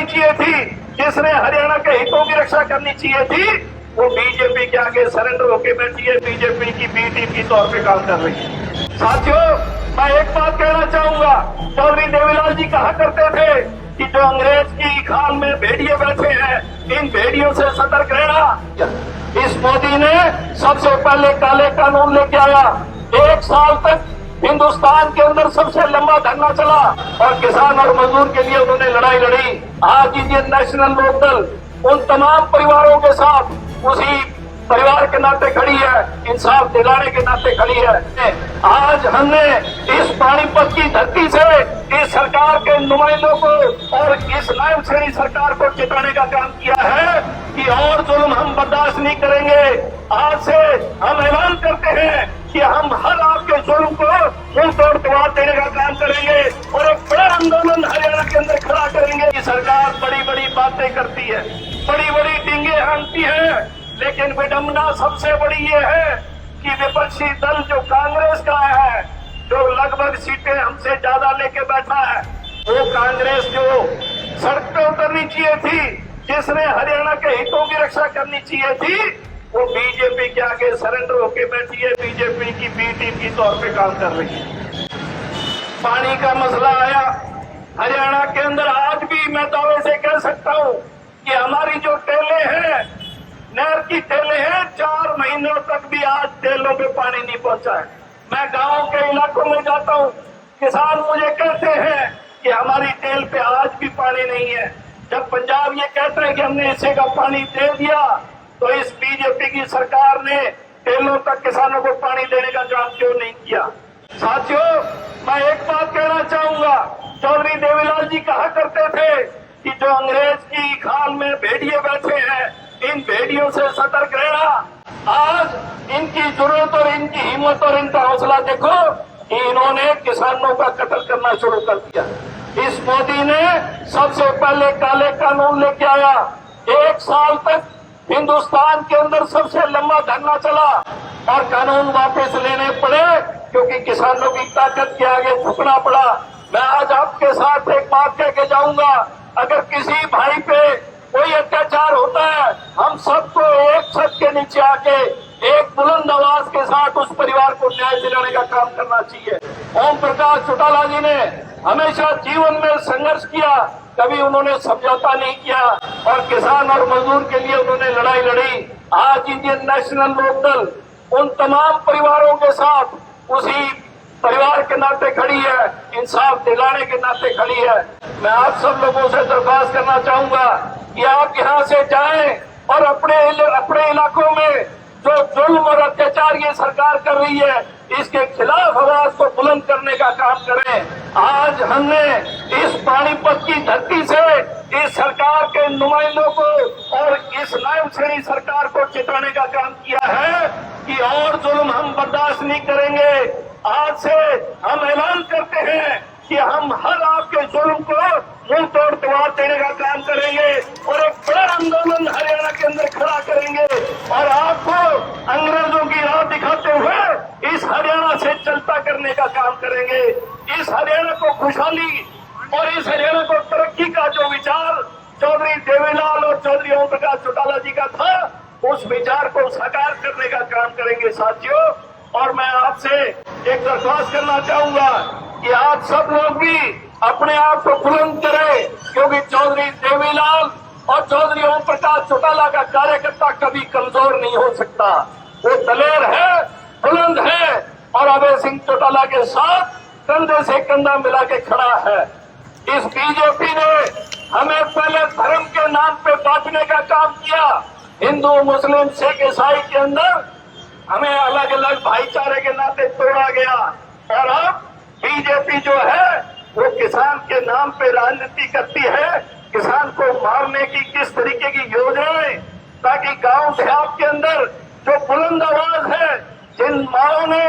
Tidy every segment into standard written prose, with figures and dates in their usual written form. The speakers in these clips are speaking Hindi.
करनी चाहिए थी, जिसने हरियाणा के हितों की रक्षा करनी चाहिए थी, वो बीजेपी के आगे सरेंडर होकर बैठी है, बीजेपी की बी टीम की तौर पे काम कर रही है। साथियों, मैं एक बात कहना चाहूंगा, चौधरी देवीलाल जी कहा करते थे कि जो अंग्रेज की खाल में भेड़िए बैठे हैं, इन भेड़ियों से सतर्क रहना। इस मोदी ने सबसे पहले काले कानून लेके आया, 1 साल तक हिंदुस्तान के अंदर सबसे लंबा धरना चला और किसान और मजदूर के लिए उन्होंने लड़ाई लड़ी। आज इंडियन नेशनल लोकदल उन तमाम परिवारों के साथ उसी परिवार के नाते खड़ी है, इंसाफ दिलाने के नाते खड़ी है। आज हमने इस पानीपत की धरती से इस सरकार के नुमाइंदों को और इस नायब श्रेणी सरकार को चेताने का काम किया है कि और जुल्म हम बर्दाश्त नहीं करेंगे। आज से हम ऐलान करते हैं कि हम हर आपके जुल्म को मुंह तोड़ जवाब देने का काम करेंगे और एक बड़ा आंदोलन हरियाणा के अंदर खड़ा करेंगे। कि सरकार बड़ी बड़ी बातें करती है, बड़ी बड़ी डींगे हांकती है, लेकिन विडंबना सबसे बड़ी ये है कि विपक्षी दल जो कांग्रेस का है, जो लगभग सीटें हमसे ज्यादा लेके बैठा है, वो कांग्रेस जो सड़क पे उतरनी चाहिए थी, जिसने हरियाणा के हितों की रक्षा करनी चाहिए थी, वो बीजेपी के आगे सरेंडर होके बैठी है, बीजेपी की बी टीम की तौर पे काम कर रही है। पानी का मसला आया हरियाणा के अंदर, आज भी मैं दावे से कह सकता हूं कि हमारी जो टेले हैं, नहर की टेले हैं, 4 महीनों तक भी आज टेलों पे पानी नहीं पहुंचा है। मैं गांव के इलाकों में जाता हूं, किसान मुझे कहते हैं कि हमारी टेल पे आज भी पानी नहीं है। जब पंजाब ये कहता है कि हमने हिस्से का पानी दे दिया, तो इस बीजेपी की सरकार ने टेलों तक किसानों को पानी देने का काम क्यों नहीं किया। साथियों, मैं एक बात कहना चाहूंगा, चौधरी देवीलाल जी कहा करते थे कि जो अंग्रेज की खाल में भेड़िए बैठे हैं, इन भेड़ियों से सतर्क रहना। आज इनकी जरूरत और इनकी हिम्मत और इनका हौसला देखो कि इन्होंने किसानों का कत्ल करना शुरू कर दिया। इस मोदी ने सबसे पहले काले कानून लेके आया, 1 साल तक हिंदुस्तान के अंदर सबसे लंबा धरना चला और कानून वापस लेने पड़े क्योंकि किसानों की ताकत के आगे झुकना पड़ा। मैं आज आपके साथ एक बात कह के जाऊंगा, अगर किसी भाई पे कोई अत्याचार होता है, हम सबको एक छत के नीचे आके एक बुलंद आवाज के साथ उस परिवार को न्याय दिलाने का काम करना चाहिए। ओम प्रकाश चौटाला जी ने हमेशा जीवन में संघर्ष किया, कभी उन्होंने समझौता नहीं किया और किसान और मजदूर के लिए उन्होंने लड़ाई लड़ी। आज इंडियन नेशनल लोकदल उन तमाम परिवारों के साथ उसी परिवार के नाते खड़ी है, इंसाफ दिलाने के नाते खड़ी है। मैं आप सब लोगों से दरख्वास्त करना चाहूंगा कि आप यहाँ से जाएं और अपने इलाकों में जो जुल्म और अत्याचार ये सरकार कर रही है, इसके खिलाफ आवाज को बुलंद करने का काम करें। आज हमने इस पानीपत की धरती से इस सरकार के नुमाइंदों को और इस नायब श्रेणी सरकार को चेताने का काम किया है कि और जुल्म हम बर्दाश्त नहीं करेंगे। आज से हम ऐलान करते हैं कि हम हर आपके जुल्म को मुंह तोड़ जवाब देने का काम करेंगे और एक बड़ा आंदोलन हरियाणा के अंदर खड़ा करेंगे और आपको अंग्रेजों की राह दिखाते हुए इस हरियाणा से चलता करने का काम करेंगे। इस हरियाणा को खुशहाली और इस हरियाणा को तरक्की का जो विचार चौधरी देवीलाल और चौधरी ओम प्रकाश चौटाला जी का था, उस विचार को साकार करने का काम करेंगे साथियों। और मैं आपसे एक दरख्वास्त करना चाहूंगा कि आप सब लोग भी अपने आप को बुलंद करें, क्योंकि चौधरी देवीलाल और चौधरी ओम प्रकाश चौटाला का कार्यकर्ता कभी कमजोर नहीं हो सकता। वो दलेर है, बुलंद है और अभय सिंह चौटाला के साथ कंधे से कंधा मिला के खड़ा है। इस बीजेपी ने हमें पहले धर्म के नाम पे बांटने का काम किया, हिंदू मुस्लिम सिख ईसाई के अंदर हमें अलग अलग भाईचारे के नाते तोड़ा गया और अब बीजेपी जो है वो किसान के नाम पे राजनीति करती है। किसान को मारने की किस तरीके की योजनाएं, ताकि गांव देहात के अंदर जो बुलंद आवाज है, जिन माओं ने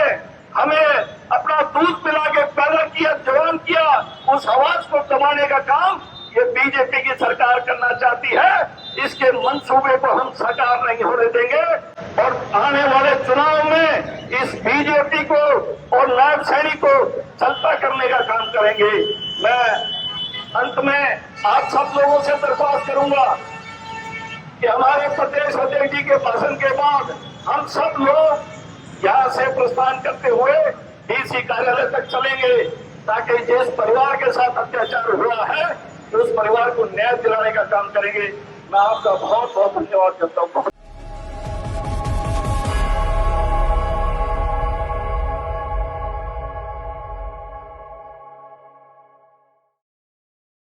हमें अपना दूध पिला के पैदा किया, जवान किया, उस आवाज को दबाने का काम ये बीजेपी की सरकार करना चाहती है। इसके मंसूबे को हम साकार नहीं होने देंगे और आने वाले चुनाव में इस बीजेपी को और नायब सैनी को चलता करने का काम करेंगे। मैं अंत में आप सब लोगों से दरख्वास्त करूंगा कि हमारे प्रदेश अध्यक्ष जी के भाषण के बाद हम सब लोग यहाँ से प्रस्थान करते हुए डीसी कार्यालय तक चलेंगे, ताकि जिस परिवार के साथ अत्याचार हुआ है उस परिवार को न्याय दिलाने का काम करेंगे। मैं आपका बहुत बहुत धन्यवाद करता हूँ।